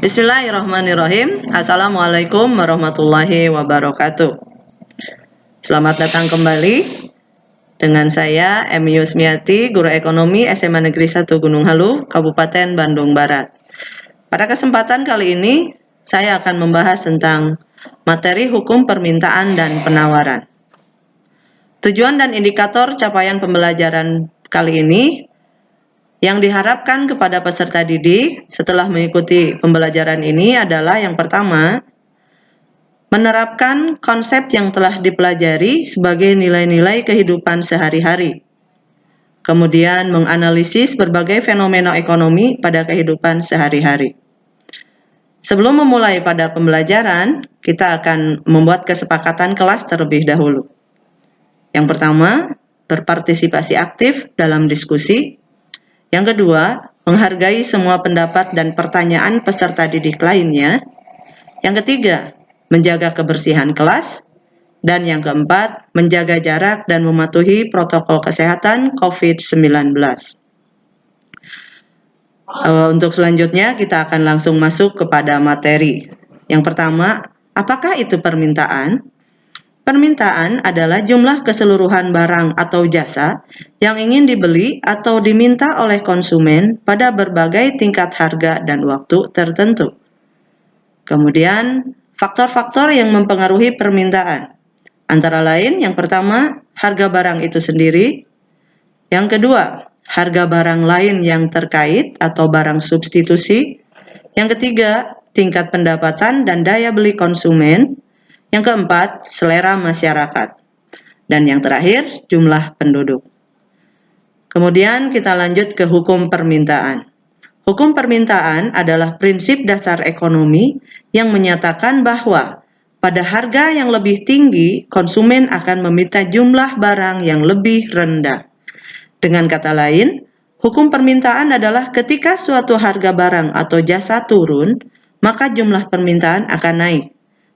Bismillahirrahmanirrahim. Assalamualaikum warahmatullahi wabarakatuh. Selamat datang kembali dengan saya Emi Yusmiati, Guru Ekonomi SMA Negeri 1 Gunung Halu, Kabupaten Bandung Barat. Pada kesempatan kali ini, saya akan membahas tentang materi hukum permintaan dan penawaran. Tujuan dan indikator capaian pembelajaran kali ini yang diharapkan kepada peserta didik setelah mengikuti pembelajaran ini adalah yang pertama, menerapkan konsep yang telah dipelajari sebagai nilai-nilai kehidupan sehari-hari. Kemudian menganalisis berbagai fenomena ekonomi pada kehidupan sehari-hari. Sebelum memulai pada pembelajaran, kita akan membuat kesepakatan kelas terlebih dahulu. Yang pertama, berpartisipasi aktif dalam diskusi. Yang kedua, menghargai semua pendapat dan pertanyaan peserta didik lainnya. Yang ketiga, menjaga kebersihan kelas. Dan yang keempat, menjaga jarak dan mematuhi protokol kesehatan COVID-19. Untuk selanjutnya, kita akan langsung masuk kepada materi. Yang pertama, apakah itu permintaan? Permintaan adalah jumlah keseluruhan barang atau jasa yang ingin dibeli atau diminta oleh konsumen pada berbagai tingkat harga dan waktu tertentu. Kemudian, faktor-faktor yang mempengaruhi permintaan. Antara lain, yang pertama, harga barang itu sendiri. Yang kedua, harga barang lain yang terkait atau barang substitusi. Yang ketiga, tingkat pendapatan dan daya beli konsumen. Yang keempat, selera masyarakat. Dan yang terakhir, jumlah penduduk. Kemudian kita lanjut ke hukum permintaan. Hukum permintaan adalah prinsip dasar ekonomi yang menyatakan bahwa pada harga yang lebih tinggi, konsumen akan meminta jumlah barang yang lebih rendah. Dengan kata lain, hukum permintaan adalah ketika suatu harga barang atau jasa turun, maka jumlah permintaan akan naik.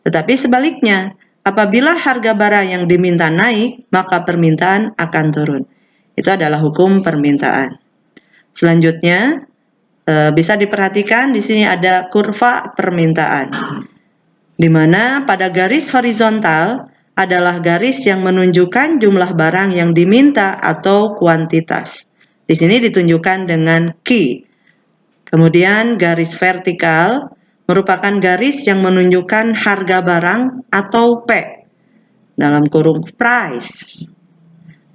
Tetapi sebaliknya, apabila harga barang yang diminta naik, maka permintaan akan turun. Itu adalah hukum permintaan. Selanjutnya, bisa diperhatikan di sini ada kurva permintaan, di mana pada garis horizontal adalah garis yang menunjukkan jumlah barang yang diminta atau kuantitas. Di sini ditunjukkan dengan Q. Kemudian garis vertikal merupakan garis yang menunjukkan harga barang atau P dalam kurung price.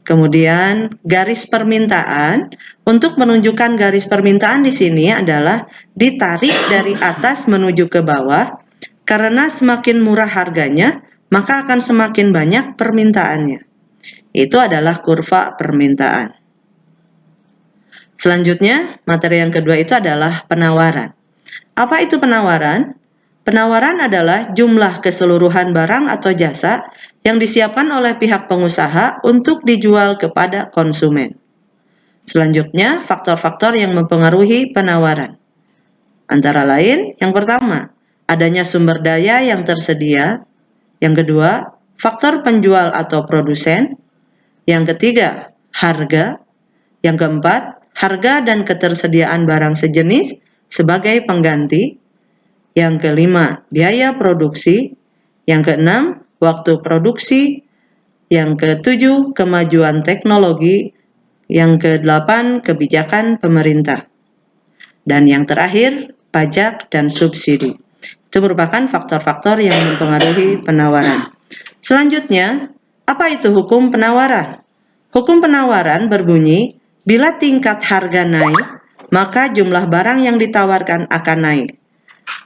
Kemudian garis permintaan, untuk menunjukkan garis permintaan di sini adalah ditarik dari atas menuju ke bawah, karena semakin murah harganya, maka akan semakin banyak permintaannya. Itu adalah kurva permintaan. Selanjutnya, materi yang kedua itu adalah penawaran. Apa itu penawaran? Penawaran adalah jumlah keseluruhan barang atau jasa yang disiapkan oleh pihak pengusaha untuk dijual kepada konsumen. Selanjutnya, faktor-faktor yang mempengaruhi penawaran. Antara lain, yang pertama, adanya sumber daya yang tersedia. Yang kedua, faktor penjual atau produsen. Yang ketiga, harga. Yang keempat, harga dan ketersediaan barang sejenis sebagai pengganti. Yang kelima, biaya produksi. Yang keenam, waktu produksi. Yang ketujuh, kemajuan teknologi. Yang kedelapan, kebijakan pemerintah. Dan yang terakhir, pajak dan subsidi. Itu merupakan faktor-faktor yang mempengaruhi penawaran. Selanjutnya, apa itu hukum penawaran? Hukum penawaran berbunyi, bila tingkat harga naik, maka jumlah barang yang ditawarkan akan naik.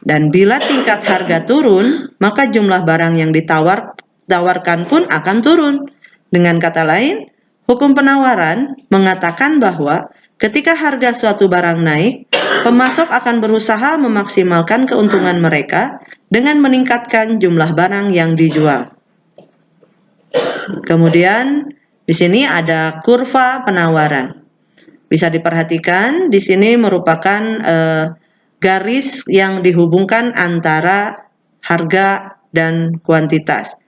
Dan bila tingkat harga turun, maka jumlah barang yang ditawarkan pun akan turun. Dengan kata lain, hukum penawaran mengatakan bahwa ketika harga suatu barang naik, pemasok akan berusaha memaksimalkan keuntungan mereka dengan meningkatkan jumlah barang yang dijual. Kemudian di sini ada kurva penawaran. Bisa diperhatikan, di sini merupakan garis yang dihubungkan antara harga dan kuantitas.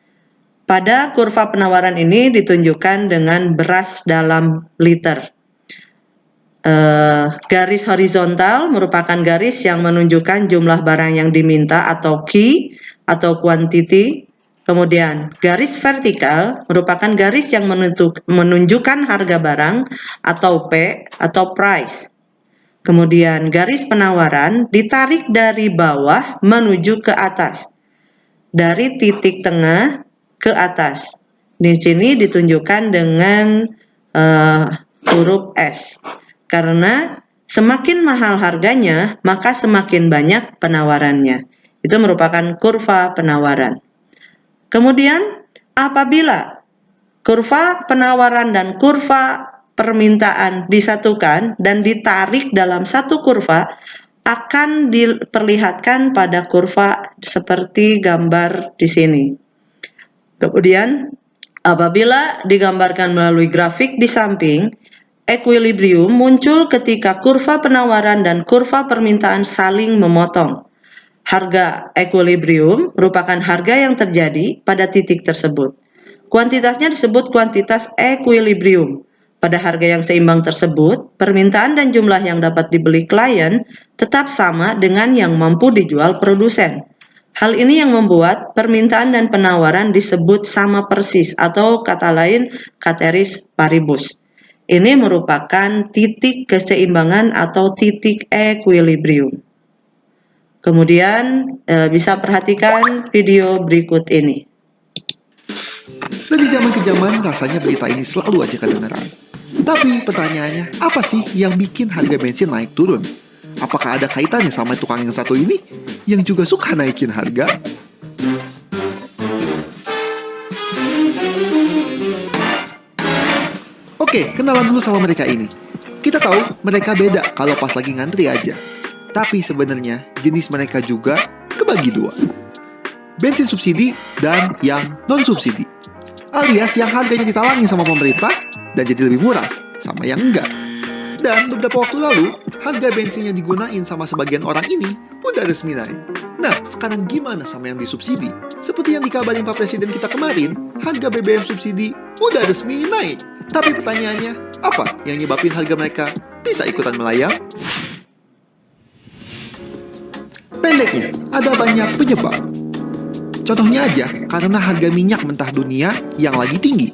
Pada kurva penawaran ini ditunjukkan dengan beras dalam liter. Garis horizontal merupakan garis yang menunjukkan jumlah barang yang diminta atau Q atau quantity. Kemudian garis vertikal merupakan garis yang menunjukkan harga barang atau P atau price. Kemudian garis penawaran ditarik dari bawah menuju ke atas, dari titik tengah ke atas. Di sini ditunjukkan dengan huruf S. Karena semakin mahal harganya, maka semakin banyak penawarannya. Itu merupakan kurva penawaran. Kemudian, apabila kurva penawaran dan kurva permintaan disatukan dan ditarik dalam satu kurva, akan diperlihatkan pada kurva seperti gambar di sini. Kemudian, apabila digambarkan melalui grafik di samping, equilibrium muncul ketika kurva penawaran dan kurva permintaan saling memotong. Harga equilibrium merupakan harga yang terjadi pada titik tersebut. Kuantitasnya disebut kuantitas equilibrium. Pada harga yang seimbang tersebut, permintaan dan jumlah yang dapat dibeli klien tetap sama dengan yang mampu dijual produsen. Hal ini yang membuat permintaan dan penawaran disebut sama persis atau kata lain ceteris paribus. Ini merupakan titik keseimbangan atau titik equilibrium. Kemudian bisa perhatikan video berikut ini. Dari zaman ke zaman rasanya berita ini selalu aja kedengeran. Tapi pertanyaannya, apa sih yang bikin harga bensin naik turun? Apakah ada kaitannya sama tukang yang satu ini yang juga suka naikin harga? Oke, kenalan dulu sama mereka ini. Kita tahu mereka beda kalau pas lagi ngantri aja. Tapi sebenarnya jenis mereka juga kebagi dua. Bensin subsidi dan yang non-subsidi. Alias yang harganya ditalangin sama pemerintah dan jadi lebih murah sama yang enggak. Dan beberapa waktu lalu, harga bensin yang digunain sama sebagian orang ini udah resmi naik. Nah, sekarang gimana sama yang disubsidi? Seperti yang dikabarin Pak Presiden kita kemarin, harga BBM subsidi udah resmi naik. Tapi pertanyaannya, apa yang nyebabin harga mereka bisa ikutan melayang? Pendeknya, ada banyak penyebab. Contohnya aja, karena harga minyak mentah dunia yang lagi tinggi.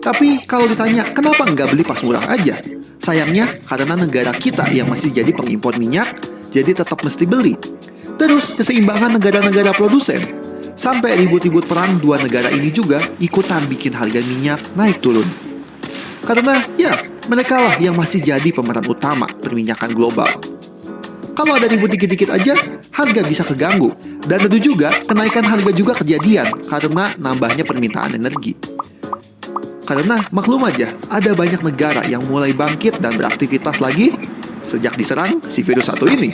Tapi kalau ditanya, kenapa nggak beli pas murah aja? Sayangnya, karena negara kita yang masih jadi pengimpor minyak, jadi tetap mesti beli. Terus, keseimbangan negara-negara produsen. Sampai ribut-ribut perang dua negara ini juga ikutan bikin harga minyak naik turun. Karena, ya, mereka lah yang masih jadi pemeran utama perminyakan global. Kalau ada ribut dikit-dikit aja, harga bisa keganggu. Dan tentu juga, kenaikan harga juga kejadian karena nambahnya permintaan energi. Karena maklum aja, ada banyak negara yang mulai bangkit dan beraktivitas lagi sejak diserang si virus satu ini.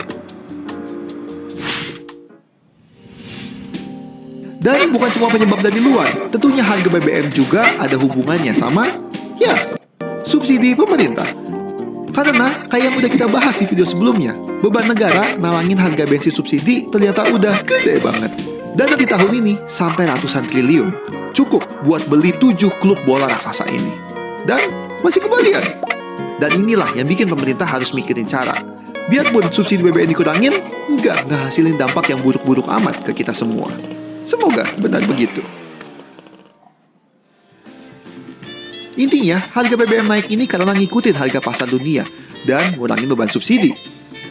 Dan bukan semua penyebab dari luar, tentunya harga BBM juga ada hubungannya sama, ya, subsidi pemerintah. Karena kayak yang udah kita bahas di video sebelumnya, beban negara nalangin harga bensin subsidi ternyata udah gede banget. Dan di tahun ini sampai ratusan triliun. Cukup buat beli 7 klub bola raksasa ini. Dan masih kembalian. Dan inilah yang bikin pemerintah harus mikirin cara. Biarpun subsidi BBM dikurangin, nggak ngehasilin dampak yang buruk-buruk amat ke kita semua. Semoga benar begitu. Intinya, harga BBM naik ini karena ngikutin harga pasar dunia dan ngurangin beban subsidi.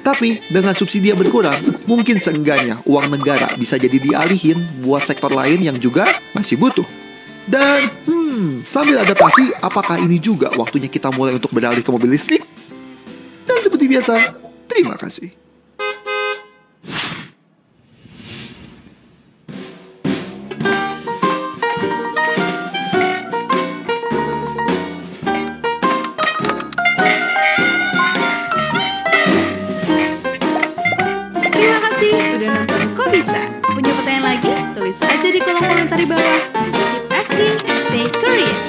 Tapi, dengan subsidi yang berkurang, mungkin seenggaknya uang negara bisa jadi dialihin buat sektor lain yang juga masih butuh. Dan, sambil adaptasi, apakah ini juga waktunya kita mulai untuk beralih ke mobil listrik? Dan seperti biasa, terima kasih. Terima kasih udah nonton Kok Bisa. Punya pertanyaan lagi? Tulis aja di kolom komentar di bawah. Keep asking and stay curious.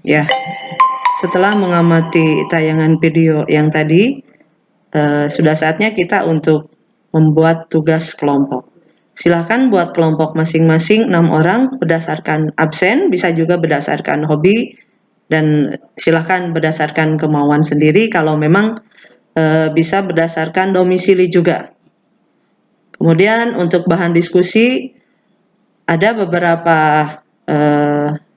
Ya, setelah mengamati tayangan video yang tadi, sudah saatnya kita untuk membuat tugas kelompok. Silahkan buat kelompok masing-masing 6 orang berdasarkan absen, bisa juga berdasarkan hobi, dan silahkan berdasarkan kemauan sendiri kalau memang bisa berdasarkan domisili juga. Kemudian untuk bahan diskusi ada beberapa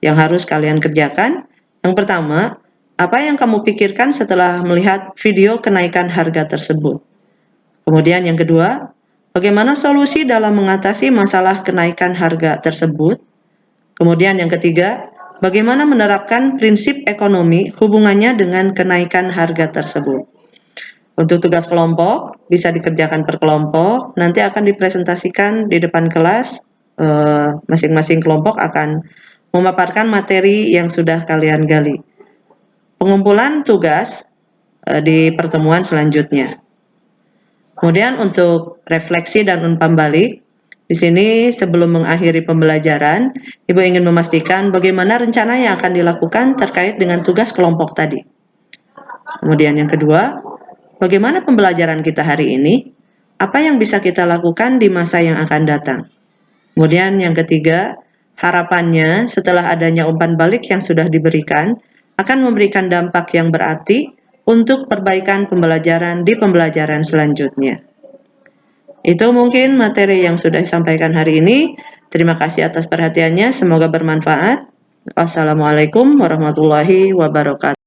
yang harus kalian kerjakan. Yang pertama, apa yang kamu pikirkan setelah melihat video kenaikan harga tersebut? Kemudian yang kedua, bagaimana solusi dalam mengatasi masalah kenaikan harga tersebut? Kemudian yang ketiga, bagaimana menerapkan prinsip ekonomi hubungannya dengan kenaikan harga tersebut? Untuk tugas kelompok, bisa dikerjakan per kelompok, nanti akan dipresentasikan di depan kelas, masing-masing kelompok akan memaparkan materi yang sudah kalian gali. Pengumpulan tugas di pertemuan selanjutnya. Kemudian untuk refleksi dan umpan balik, di sini sebelum mengakhiri pembelajaran, Ibu ingin memastikan bagaimana rencana yang akan dilakukan terkait dengan tugas kelompok tadi. Kemudian yang kedua, bagaimana pembelajaran kita hari ini? Apa yang bisa kita lakukan di masa yang akan datang? Kemudian yang ketiga, harapannya setelah adanya umpan balik yang sudah diberikan, akan memberikan dampak yang berarti untuk perbaikan pembelajaran di pembelajaran selanjutnya. Itu mungkin materi yang sudah disampaikan hari ini. Terima kasih atas perhatiannya, semoga bermanfaat. Wassalamualaikum warahmatullahi wabarakatuh.